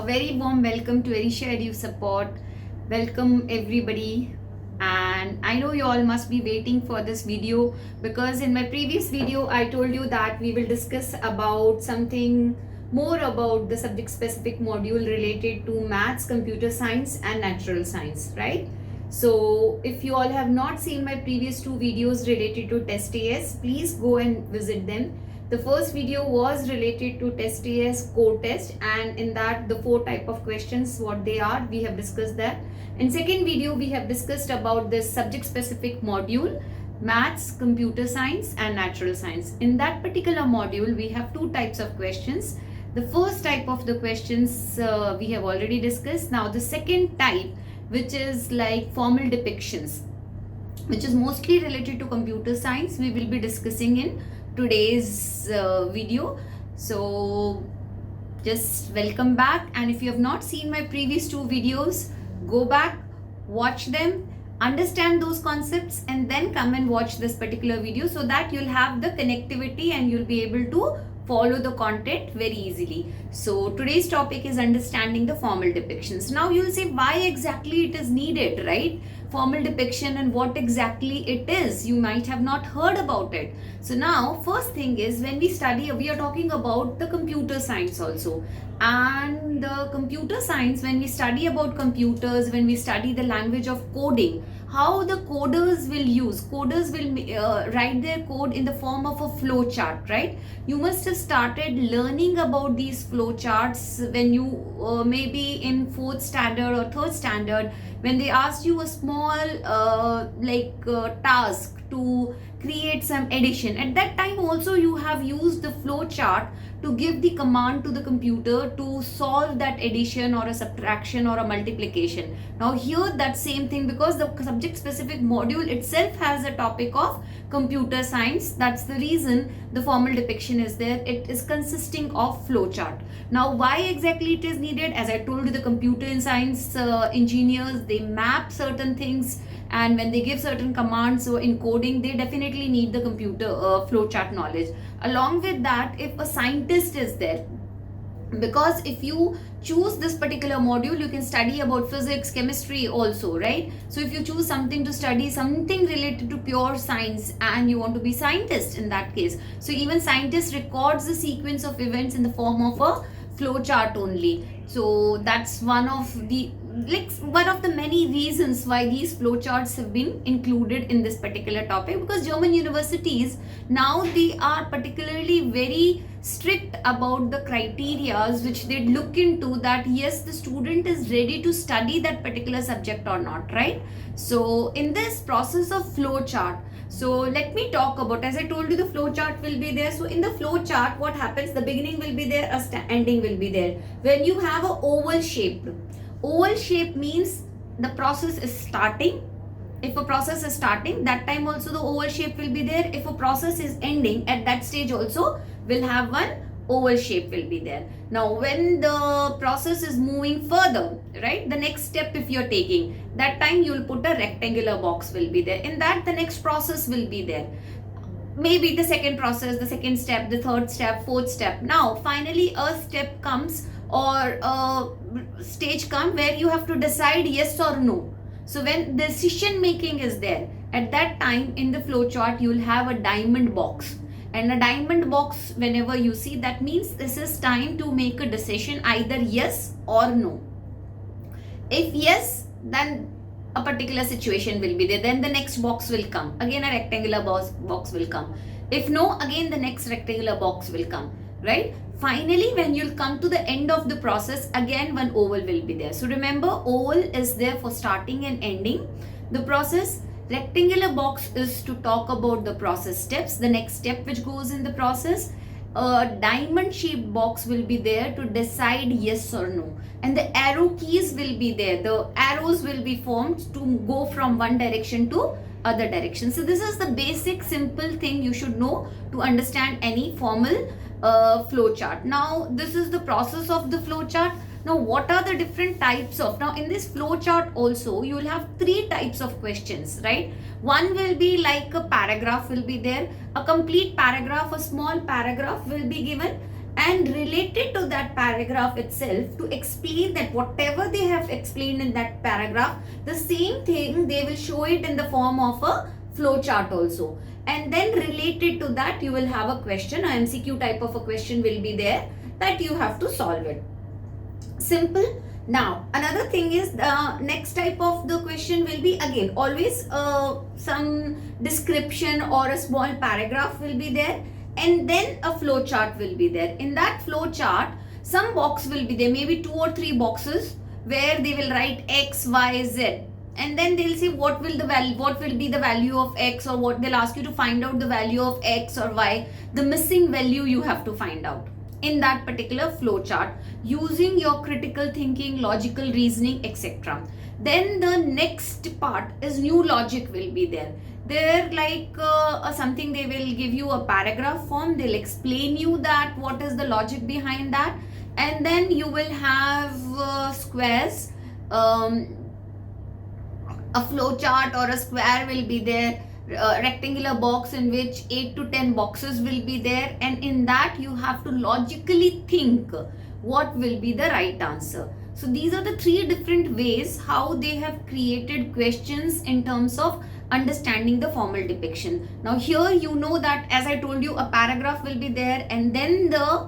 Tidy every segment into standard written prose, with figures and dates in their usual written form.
very warm welcome to Arisha Edu Support. Welcome everybody. And I know you all must be waiting for this video because in my previous video I told you that we will discuss about something more about the subject specific module related to maths, computer science and natural science, right? So if you all have not seen my previous two videos related to test AS, please go and visit them. The first video was related to test AS code test, and in that the four type of questions, what they are, we have discussed that. In second video we have discussed about this subject specific module, maths, computer science and natural science. In that particular module we have two types of questions. The first type of the questions we have already discussed. Now the second type, which is like formal depictions, which is mostly related to computer science, we will be discussing in today's video. So just welcome back, and if you have not seen my previous two videos, go back, watch them, understand those concepts and then come and watch this particular video so that you'll have the connectivity and you'll be able to follow the content very easily. So today's topic is understanding the formal depictions. Now you'll say why exactly it is needed, right? Formal depiction and what exactly it is. You might have not heard about it. So now first thing is, when we study, we are talking about the computer science also. And the computer science, when we study about computers, when we study the language of coding, how the coders will write their code in the form of a flow chart, right? You must have started learning about these flow charts when you maybe in fourth standard or third standard, when they asked you a small task to create some addition. At that time also you have used the flow chart to give the command to the computer to solve that addition or a subtraction or a multiplication. Now here that same thing, because the subject specific module itself has a topic of computer science, that's the reason the formal depiction is there. It is consisting of flow chart. Now why exactly it is needed? As I told you, the computer and science engineers, they map certain things, and when they give certain commands, so in coding they definitely need the computer flowchart knowledge. Along with that, if a scientist is there, because if you choose this particular module, you can study about physics, chemistry also, right? So if you choose something to study, something related to pure science, and you want to be scientist in that case, so even scientist records the sequence of events in the form of a flow chart only. So that's one of the many reasons why these flowcharts have been included in this particular topic, because German universities now, they are particularly very strict about the criterias which they look into, that yes, the student is ready to study that particular subject or not, right? So in this process of flowchart, so let me talk about, as I told you, the flow chart will be there. So in the flow chart, what happens? The beginning will be there, ending will be there. When you have a oval shape means the process is starting. If a process is starting, that time also the oval shape will be there. If a process is ending, at that stage also will have one oval shape will be there. Now when the process is moving further, right, the next step if you're taking, that time you will put a rectangular box will be there. In that, the next process will be there. Maybe the second process, the second step, the third step, fourth step. Now finally a step comes, or a stage come where you have to decide yes or no. So when decision making is there, at that time in the flow chart you will have a diamond box. And a diamond box, whenever you see, that means this is time to make a decision, either yes or no. If yes, then a particular situation will be there, then the next box will come, again a rectangular box will come. If no, again the next rectangular box will come, right? Finally, when you'll come to the end of the process, again one oval will be there. So remember, oval is there for starting and ending the process. Rectangular box is to talk about the process steps, the next step which goes in the process. A diamond shaped box will be there to decide yes or no, and the arrow keys will be there. The arrows will be formed to go from one direction to other direction. So this is the basic simple thing you should know to understand any formal flow chart. Now this is the process of the flow chart. Now what are the different types of, now in this flow chart also you will have three types of questions, right? One will be like a paragraph will be there, a complete paragraph, a small paragraph will be given, and related to that paragraph itself, to explain that whatever they have explained in that paragraph, the same thing they will show it in the form of a flow chart also. And then related to that, you will have a question, a MCQ type of a question will be there that you have to solve it. Simple. Now another thing is, the next type of the question will be again always some description or a small paragraph will be there, and then a flow chart will be there. In that flow chart, some box will be there, maybe 2 or 3 boxes where they will write X, Y, Z, and then they'll say what will be the value of X, or what they'll ask you to find out the value of X or Y. The missing value you have to find out in that particular flow chart using your critical thinking, logical reasoning, etc. Then the next part is new logic will be there. They're like something, they will give you a paragraph form, they'll explain you that what is the logic behind that, and then you will have squares, a flow chart or a square will be there, rectangular box in which 8 to 10 boxes will be there, and in that you have to logically think what will be the right answer. So these are the 3 different ways how they have created questions in terms of understanding the formal depiction. Now here you know that, as I told you, a paragraph will be there, and then the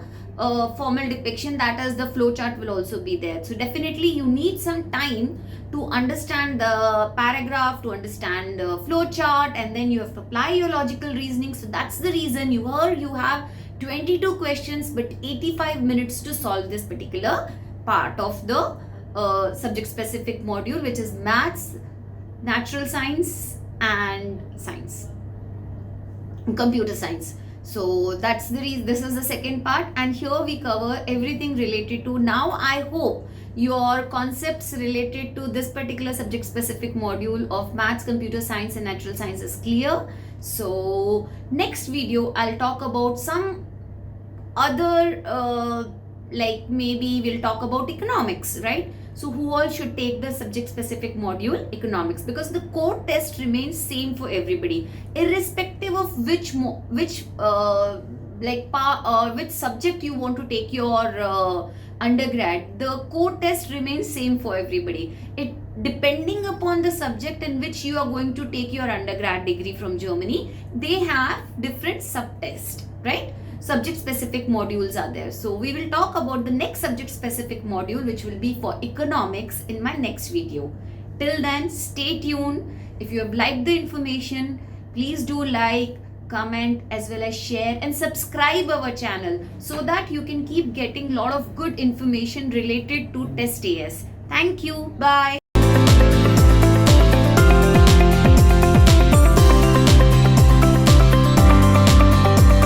formal depiction, that is the flow chart, will also be there. So definitely you need some time to understand the paragraph, to understand the flow chart, and then you have to apply your logical reasoning. So that's the reason you have 22 questions but 85 minutes to solve this particular part of the subject specific module, which is maths, natural science and science, computer science. So that's the reason, this is the second part, and here we cover everything related to. Now I hope your concepts related to this particular subject specific module of maths, computer science and natural science is clear. So next video I'll talk about some other like maybe we'll talk about economics, right? So who all should take the subject specific module economics, because the core test remains same for everybody irrespective of which subject you want to take your undergrad. The core test remains same for everybody. It depending upon the subject in which you are going to take your undergrad degree from Germany, they have different subtests, right? Subject specific modules are there. So we will talk about the next subject specific module, which will be for economics, in my next video. Till then, stay tuned. If you have liked the information, please do like, comment as well as share and subscribe our channel so that you can keep getting lot of good information related to Test AS. Thank you. Bye.